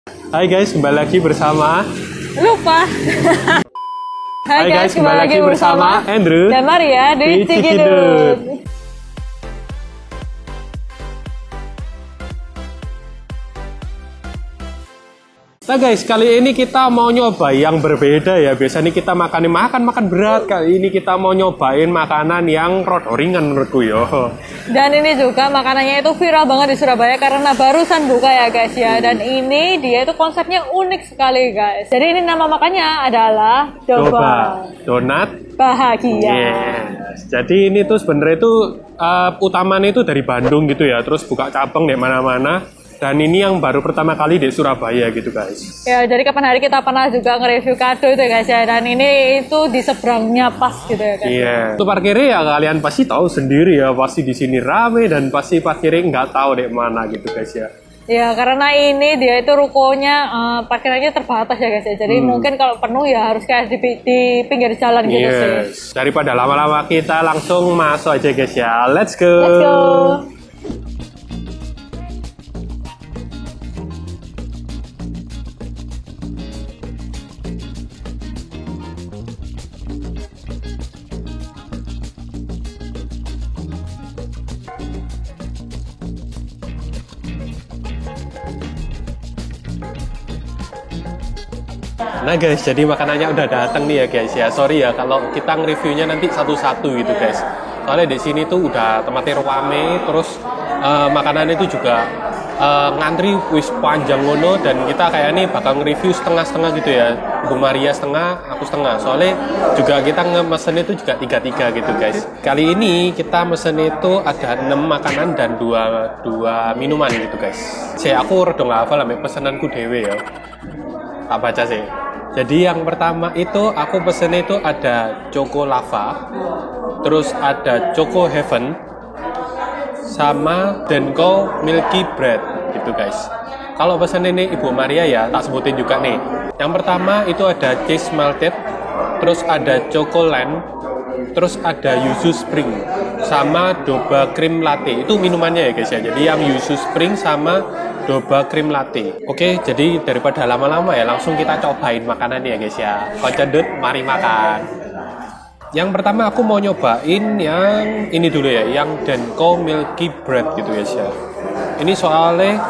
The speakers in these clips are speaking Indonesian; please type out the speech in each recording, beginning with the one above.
Hai guys, kembali lagi bersama Lupa. Hai guys, kembali lagi bersama Andrew dan Maria di Cikidut. Nah guys, kali ini kita mau nyoba yang berbeda ya. Biasanya kita makan berat. Kali ini kita mau nyobain makanan yang rada ringan menurutku ya. Dan ini juga makanannya itu viral banget di Surabaya karena barusan buka ya guys ya. Dan ini dia itu konsepnya unik sekali guys. Jadi ini nama makannya adalah Doba Donat Bahagia. Yes. Jadi ini tuh sebenarnya itu utamanya itu dari Bandung gitu ya. Terus buka cabang di mana-mana. Dan ini yang baru pertama kali di Surabaya gitu guys. Ya, jadi kapan hari kita pernah juga nge-review kado itu guys ya. Dan ini itu di seberangnya pas gitu ya guys. Iya. Itu parkirnya ya kalian pasti tahu sendiri ya. Pasti di sini rame dan pasti parkirnya nggak tahu di mana gitu guys ya. Ya, karena ini dia itu rukonya parkirannya terbatas ya guys ya. Jadi mungkin kalau penuh ya harus kayak di pinggir jalan gitu sih. Daripada lama-lama kita langsung masuk aja guys ya. Let's go. Let's go. Nah guys, jadi makanannya udah datang nih ya guys ya. Sorry ya kalau kita nge-reviewnya nanti satu-satu gitu guys. Soalnya di sini tuh udah tempatnya rame, terus makanannya itu juga ngantri wis panjang ngono, dan kita kayak nih bakal nge-review setengah-setengah gitu ya. Bu Maria setengah, aku setengah. Soalnya juga kita mesen itu juga 3-3 gitu guys. Kali ini kita mesen itu ada 6 makanan dan 2 minuman gitu guys. Aku rada nggak hafal sampai pesenanku dewe ya. Tak baca sih. Jadi yang pertama itu aku pesen itu ada Choco Lava, terus ada Choco Heaven, sama Denko Milky Bread gitu guys. Kalau pesen ini Ibu Maria ya tak sebutin juga nih. Yang pertama itu ada Cheese Melted, terus ada Choco Land, terus ada Yuzu Spring, sama Doba Cream Latte. Itu minumannya ya guys ya. Jadi yang Yuzu Spring sama Doba Cream Latte. Oke, jadi daripada lama-lama ya, langsung kita cobain makanannya ya guys ya. Kocedut, mari makan. Yang pertama aku mau nyobain yang ini dulu ya, yang Denko Milky Bread gitu guys ya. Ini soalnya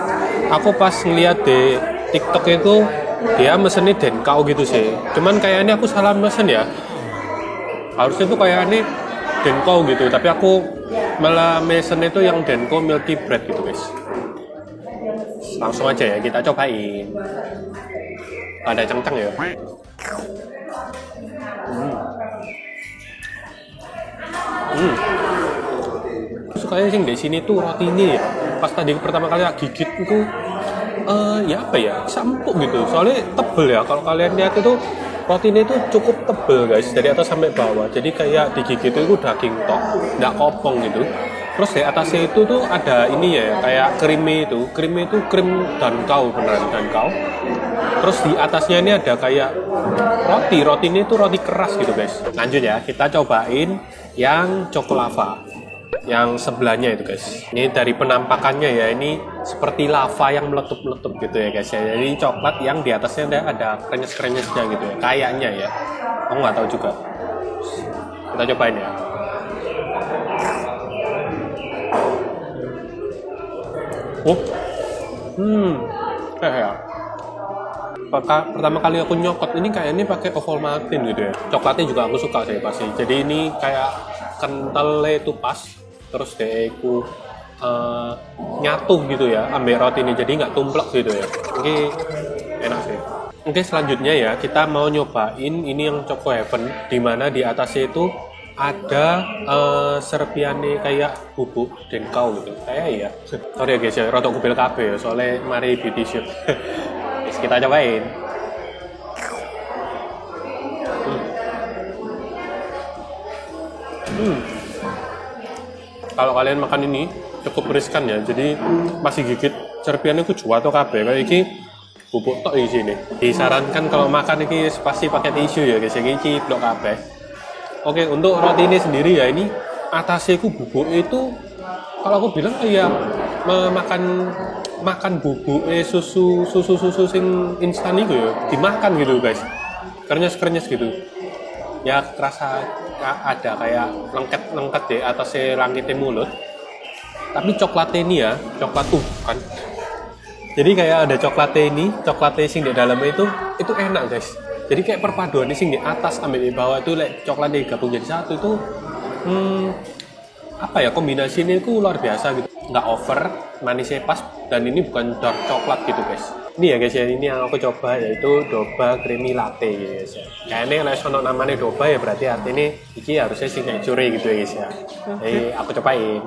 aku pas ngeliat di TikTok itu dia mesennya Denko gitu sih. Cuman kayaknya aku salah mesen ya. Harusnya tuh kayaknya Denko gitu, tapi aku malah mesen itu yang Denko Milky Bread gitu guys. Langsung aja ya kita cobain. Ada cengceng ya. Sukanya sih di sini tuh roti ini ya. Pas tadi pertama kali gigit itu ya apa ya, empuk gitu. Soalnya tebel ya. Kalau kalian lihat itu roti ini tuh cukup tebel guys, dari atas sampai bawah. Jadi kayak digigit itu daging tok, nggak kopong gitu. Terus di atasnya itu tuh ada ini ya, kayak krimnya itu krim dankau, beneran dankau. Terus di atasnya ini ada kayak roti ini tuh roti keras gitu guys. Lanjut ya, kita cobain yang Choco Lava yang sebelahnya itu guys. Ini dari penampakannya ya, ini seperti lava yang meletup-meletup gitu ya guys ya. Jadi coklat yang di atasnya ada krenyes-krenyesnya gitu ya, kayaknya ya. Aku nggak tahu juga. Kita cobain ya. Ya. Pertama kali aku nyokot ini kayaknya pakai Ovaltine gitu ya. Coklatnya juga aku suka sih pasti. Jadi ini kayak kentalnya itu pas. Terus deh aku nyatu gitu ya, ambil roti ini jadi nggak tumplek gitu ya. Oke, enak sih. Oke, selanjutnya ya kita mau nyobain ini yang Choco Heaven, dimana di atasnya itu ada serpiane kayak bubuk Denko gitu. Kayak ya. Sorry ya guys ya, rotok kupil kabeh ya, soalnya mari beauty shoot. Terus kita cobain. Kalau kalian makan ini cukup riskan ya. Jadi masih gigit serpiannya ku jual atau kabeh. Kayak iki bubuk tok di sini. Disarankan kalau makan ini pasti pakai tisu ya guys. Iki blok kabeh. Oke, untuk roti ini sendiri ya, ini atasnya ku bubuk itu kalau aku bilang kayak makan makan bubuk susu sing instan itu ya dimakan gitu guys, krenyes gitu ya, terasa ada kayak lengket di atas langitnya mulut, tapi coklatnya ini ya coklat tuh kan, jadi kayak ada coklatnya sing di dalamnya itu enak guys, jadi kayak perpaduan sing di atas ambil di bawah itu coklatnya digabung jadi satu itu apa ya, kombinasinya itu luar biasa gitu, nggak over, manisnya pas, dan ini bukan dark coklat gitu guys. Ini ya guys ya, ini yang aku coba yaitu Doba Creamy Latte ya guys ya. Kayaknya kalau sono namanya Doba ya berarti artinya ini harusnya signature gitu ya guys ya. Jadi aku cobain.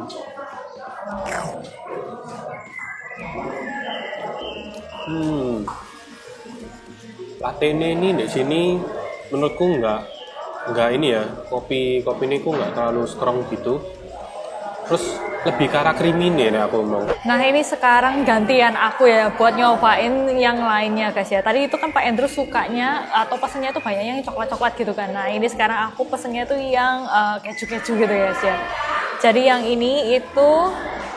Latte ini di sini menurutku nggak ini ya, kopi ini ku nggak terlalu strong gitu. Terus lebih ke arah creamy nih aku mau. Nah ini sekarang gantian aku ya buat nyobain yang lainnya guys ya. Tadi itu kan Pak Andrew sukanya atau pesennya itu banyak yang coklat-coklat gitu kan. Nah ini sekarang aku pesennya itu yang keju-keju gitu guys ya. Jadi yang ini itu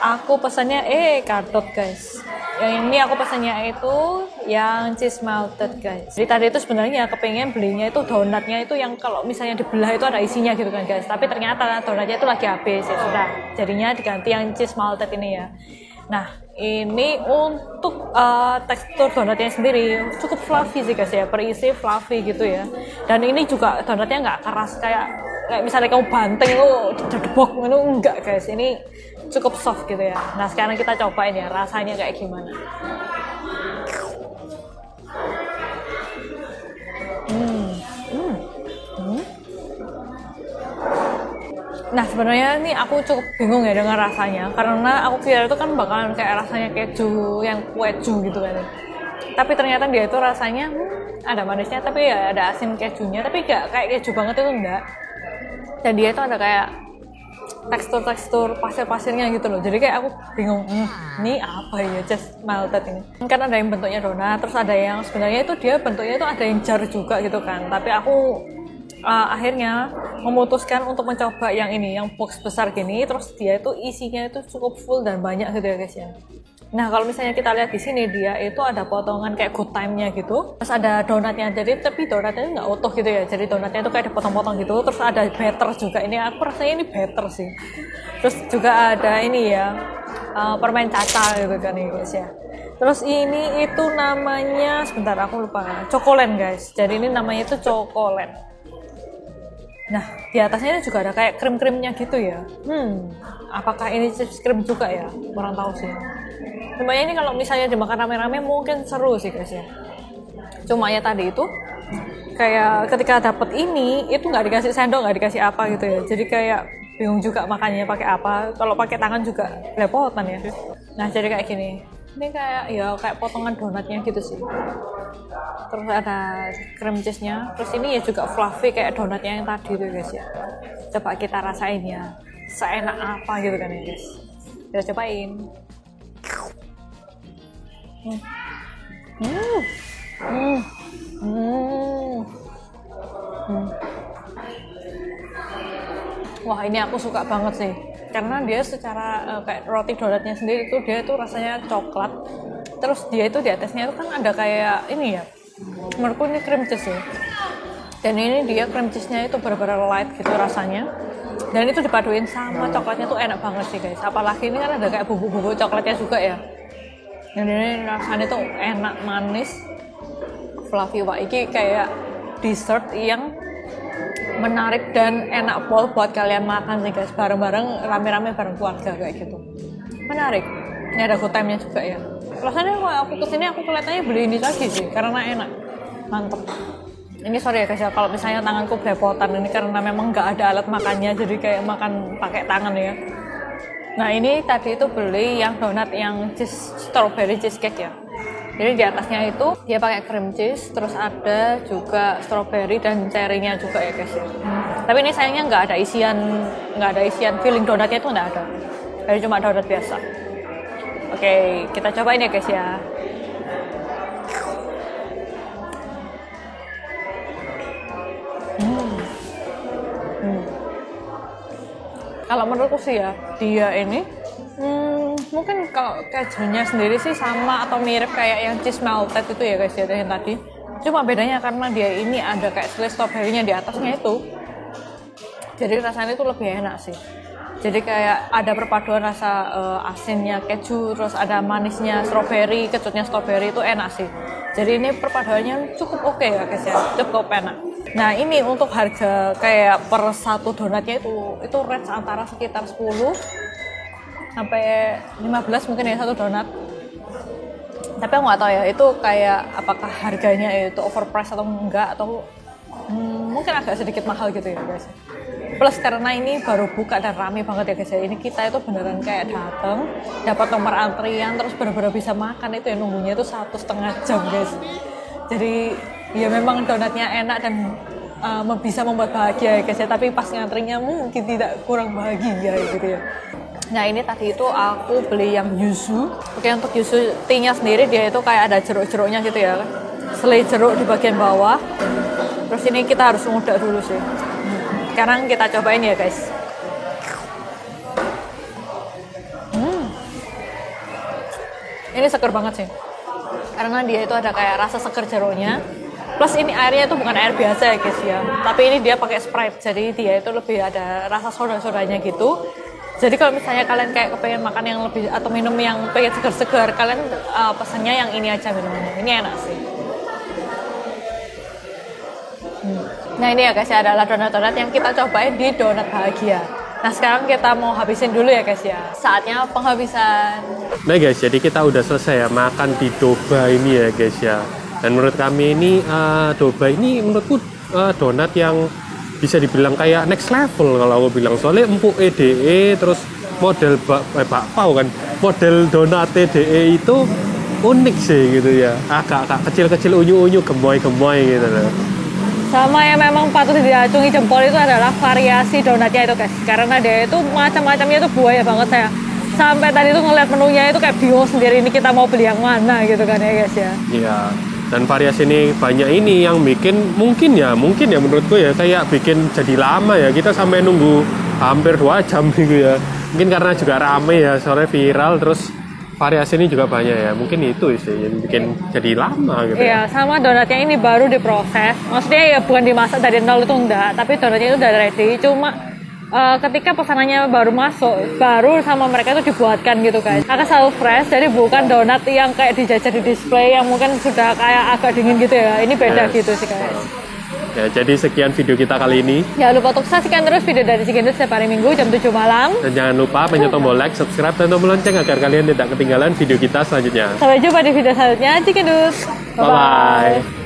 aku pesennya kardot guys. Yang ini aku pesennya itu yang cheese melted guys. Jadi tadi itu sebenarnya kepengen belinya itu donatnya itu yang kalau misalnya dibelah itu ada isinya gitu kan guys. Tapi ternyata donatnya itu lagi habis ya sudah. Jadinya diganti yang cheese melted ini ya. Nah ini untuk tekstur donatnya sendiri cukup fluffy sih guys ya. Berisi fluffy gitu ya. Dan ini juga donatnya nggak keras kayak misalnya kamu banteng lo debok itu enggak guys. Ini cukup soft gitu ya. Nah sekarang kita cobain ya rasanya kayak gimana. Nah sebenarnya ini aku cukup bingung ya dengan rasanya, karena aku kira itu kan bakalan kayak rasanya keju yang keju gitu kan. Tapi ternyata dia itu rasanya ada manisnya, tapi ya ada asin kejunya, tapi gak kayak keju banget itu enggak. Dan dia itu ada kayak tekstur pasir-pasirnya gitu loh. Jadi kayak aku bingung, ini apa ya just melted ini. Kan ada yang bentuknya donat, terus ada yang sebenarnya itu dia bentuknya itu ada yang jar juga gitu kan. Tapi aku akhirnya memutuskan untuk mencoba yang ini, yang box besar gini, terus dia itu isinya itu cukup full dan banyak gitu ya guys ya. Nah kalau misalnya kita lihat di sini dia itu ada potongan kayak good time-nya gitu, terus ada donatnya, jadi tapi donatnya nggak utuh gitu ya, jadi donatnya itu kayak dipotong-potong gitu, terus ada batter juga, ini aku rasanya ini batter sih, terus juga ada ini ya permen caca gitu kan ya guys ya. Terus ini itu namanya, sebentar aku lupa, cokolen guys, jadi ini namanya itu cokolen. Nah, di atasnya ini juga ada kayak krim-krimnya gitu ya. Apakah ini cheese cream juga ya? Kurang tahu sih. Cuma ini kalau misalnya dimakan rame-rame mungkin seru sih guys ya. Cuma ya tadi itu kayak ketika dapet ini itu nggak dikasih sendok, nggak dikasih apa gitu ya. Jadi kayak bingung juga makannya pakai apa. Kalau pakai tangan juga belepotan ya. Nah, jadi kayak gini. Ini kayak potongan donatnya gitu sih. Terus ada cream cheese-nya. Terus ini ya juga fluffy kayak donatnya yang tadi tuh guys ya. Coba kita rasain ya. Seenak apa gitu kan ya guys. Kita cobain. Wah ini aku suka banget sih. Karena dia secara kayak roti donatnya sendiri itu dia itu rasanya coklat, terus dia itu di atasnya itu kan ada kayak ini ya, menurutku ini cream cheese ya, dan ini dia cream cheese-nya itu benar-benar light gitu rasanya, dan itu dipaduin sama coklatnya tuh enak banget sih guys, apalagi ini kan ada kayak bubuk-bubuk coklatnya juga ya, dan ini rasanya tuh enak, manis, fluffy. Wah ini kayak dessert yang menarik dan enak buat kalian makan sih guys, bareng-bareng rame-rame bareng keluarga kayak gitu. Menarik. Ini ada good time-nya juga ya. Rasanya kalau aku kesini aku kelihatannya beli ini lagi sih karena enak. Mantep. Ini sorry ya guys ya kalau misalnya tanganku belepotan ini karena memang nggak ada alat makannya, jadi kayak makan pakai tangan ya. Nah ini tadi itu beli yang donat yang strawberry cheesecake ya. Jadi di atasnya itu dia pakai cream cheese, terus ada juga strawberry dan cherry-nya juga ya guys. Tapi ini sayangnya nggak ada isian filling donatnya itu nggak ada. Jadi cuma donat biasa. Oke, kita cobain ya guys ya. Kalau menurutku sih ya, dia ini Mungkin kalau kejunya sendiri sih sama atau mirip kayak yang cheese melted itu ya guys ya yang tadi. Cuma bedanya karena dia ini ada kayak slice strawberry-nya di atasnya itu. Jadi rasanya itu lebih enak sih. Jadi kayak ada perpaduan rasa asinnya keju, terus ada manisnya strawberry, kecutnya strawberry itu enak sih. Jadi ini perpaduannya cukup oke ya guys ya, cukup enak. Nah ini untuk harga kayak per satu donatnya itu range antara sekitar 10 sampai 15 mungkin ya satu donat. Tapi aku nggak tahu ya itu kayak apakah harganya itu overpriced atau enggak atau mungkin agak sedikit mahal gitu ya guys. Plus karena ini baru buka dan rame banget ya guys ya. Ini kita itu beneran kayak datang dapat nomor antrian terus bener-bener bisa makan itu ya nunggunya itu 1,5 jam guys. Jadi ya memang donatnya enak dan bisa membuat bahagia ya guys ya. Tapi pas ngantrinya mungkin tidak kurang bahagia gitu ya. Nah ini tadi itu aku beli yang yuzu. Oke untuk yuzu tea-nya sendiri dia itu kayak ada jeruk-jeruknya gitu ya. Selai jeruk di bagian bawah. Terus ini kita harus ngudak dulu sih. Sekarang kita cobain ya guys. Ini seger banget sih. Karena dia itu ada kayak rasa seger jeruknya. Plus ini airnya itu bukan air biasa ya guys ya. Tapi ini dia pakai Sprite. Jadi dia itu lebih ada rasa soda-sodanya gitu. Jadi kalau misalnya kalian kayak kepengen makan yang lebih atau minum yang pengen segar-segar, kalian pesannya yang ini aja minumannya. Ini enak sih. Nah ini ya guys ya adalah donat-donat yang kita cobain di Donat Bahagia. Nah sekarang kita mau habisin dulu ya guys ya. Saatnya penghabisan. Nah guys, jadi kita udah selesai ya makan di Doba ini ya guys ya. Dan menurut kami ini Doba ini menurutku donat yang bisa dibilang kayak next level kalau aku bilang, soalnya empuk EDE terus model bakpao kan, model donat EDE itu unik sih gitu ya, agak kecil-kecil unyu-unyu gemoy-gemoy gitu loh. Sama yang memang patut diacungi jempol itu adalah variasi donatnya itu guys, karena dia itu macam-macamnya itu buaya banget saya. Sampai tadi tuh ngeliat menunya itu kayak bingung sendiri ini kita mau beli yang mana gitu kan ya guys ya. Iya. Dan variasi ini banyak ini yang bikin mungkin ya menurutku ya kayak bikin jadi lama ya, kita sampai nunggu hampir 2 jam gitu ya. Mungkin karena juga rame ya, soalnya viral terus variasi ini juga banyak ya. Mungkin itu sih yang bikin jadi lama gitu. Iya, sama donatnya ini baru diproses. Maksudnya ya bukan dimasak dari nol itu enggak, tapi donatnya itu udah ready. Cuma ketika pesanannya baru masuk, baru sama mereka itu dibuatkan gitu guys. Akan selalu fresh, jadi bukan donat yang kayak dijajah di display yang mungkin sudah kayak agak dingin gitu ya. Ini beda gitu sih guys. Ya, jadi sekian video kita kali ini. Jangan lupa untuk saksikan terus video dari Cikindut setiap hari Minggu jam 7 malam. Dan jangan lupa pencet tombol like, subscribe, dan tombol lonceng agar kalian tidak ketinggalan video kita selanjutnya. Sampai jumpa di video selanjutnya Cikindut. Bye-bye.